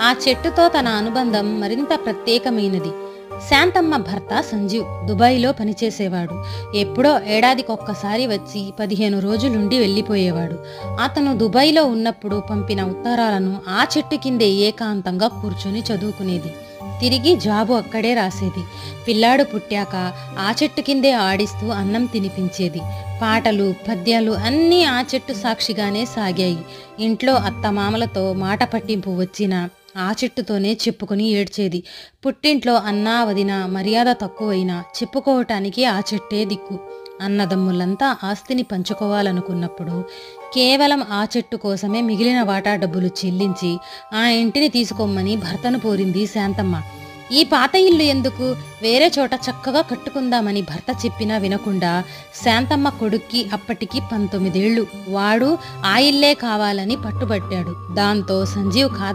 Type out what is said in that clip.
ఆ చెట్టుతో తన అనుబంధం మరింత ప్రత్యేకమైనది. శాంతమ్మ భర్త సంజీవ్ దుబాయ్లో పనిచేసేవాడు. ఎప్పుడో ఏడాదికొక్కసారి వచ్చి 15 రోజులుండి వెళ్ళిపోయేవాడు. అతను దుబాయ్లో ఉన్నప్పుడు పంపిన ఉత్తరాలను ఆ చెట్టు కిందే ఏకాంతంగా కూర్చొని చదువుకునేది. తిరిగి జాబు అక్కడే రాసేది. పిల్లాడు పుట్టాక ఆ చెట్టు కిందే ఆడిస్తూ అన్నం తినిపించేది. పాటలు పద్యాలు అన్నీ ఆ చెట్టు సాక్షిగానే సాగాయి. ఇంట్లో అత్తమామలతో మాట పట్టింపు వచ్చినా ఆ చెట్టుతోనే చెప్పుకుని ఏడ్చేది. పుట్టింట్లో అన్నా వదినా మర్యాద తక్కువైనా చెప్పుకోవటానికి ఆ చెట్టే దిక్కు. అన్నదమ్ములంతా ఆస్తిని పంచుకోవాలనుకున్నప్పుడు కేవలం ఆ చెట్టు కోసమే మిగిలిన వాటా డబ్బులు చెల్లించి ఆ ఇంటిని తీసుకోమని భర్తను కోరింది శాంతమ్మ. ఈ పాత ఇల్లు ఎందుకు, వేరే చోట చక్కగా కట్టుకుందామని భర్త చెప్పినా వినకుండా శాంతమ్మ కొడుక్కి అప్పటికి 19 ఏళ్ళు. వాడు ఆ ఇల్లే కావాలని పట్టుబట్టాడు. దాంతో సంజీవ్ కాదని